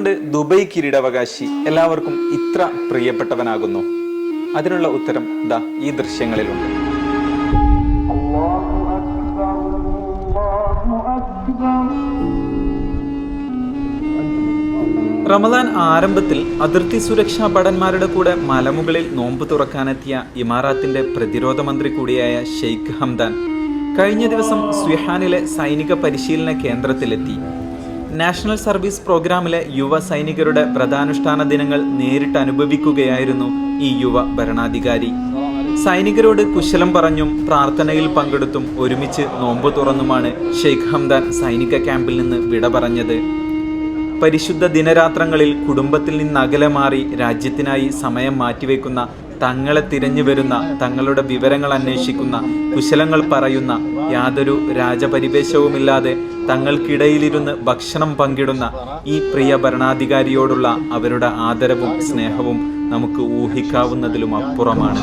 എന്തുകൊണ്ട് ദുബായ് കിരീടാവകാശി എല്ലാവർക്കും ഇത്ര പ്രിയപ്പെട്ടവനാകുന്നു? അതിനുള്ള ഉത്തരം ദാ ഈ ദൃശ്യങ്ങളിലുണ്ട്. റമദാൻ ആരംഭത്തിൽ അതിർത്തി സുരക്ഷാ ഭടന്മാരുടെ കൂടെ മലമുകളിൽ നോമ്പ് തുറക്കാനെത്തിയ ഇമാറാത്തിന്റെ പ്രതിരോധ മന്ത്രി കൂടിയായ ഷെയ്ഖ് ഹംദാൻ കഴിഞ്ഞ ദിവസം സ്വിഹാനിലെ സൈനിക പരിശീലന കേന്ദ്രത്തിലെത്തി. നാഷണൽ സർവീസ് പ്രോഗ്രാമിലെ യുവ സൈനികരുടെ വ്രതാനുഷ്ഠാന ദിനങ്ങൾ നേരിട്ട് അനുഭവിക്കുകയായിരുന്നു ഈ യുവ ഭരണാധികാരി. സൈനികരോട് കുശലം പറഞ്ഞും പ്രാർത്ഥനയിൽ പങ്കെടുത്തും ഒരുമിച്ച് നോമ്പ് തുറന്നുമാണ് ഷെയ്ഖ് ഹംദാൻ സൈനിക ക്യാമ്പിൽ നിന്ന് വിട പറഞ്ഞത്. പരിശുദ്ധ ദിനരാത്രങ്ങളിൽ കുടുംബത്തിൽ നിന്ന് അകലെ മാറി രാജ്യത്തിനായി സമയം മാറ്റിവെക്കുന്ന, തങ്ങളെ തിരഞ്ഞു വരുന്ന, തങ്ങളുടെ വിവരങ്ങൾ അന്വേഷിക്കുന്ന, കുശലങ്ങൾ പറയുന്ന, യാതൊരു രാജപരിവേഷവുമില്ലാതെ തങ്ങൾക്കിടയിലിരുന്ന് ഭക്ഷണം പങ്കിടുന്ന ഈ പ്രിയ ഭരണാധികാരിയോടുള്ള അവരുടെ ആദരവും സ്നേഹവും നമുക്ക് ഊഹിക്കാവുന്നതിലും അപ്പുറമാണ്.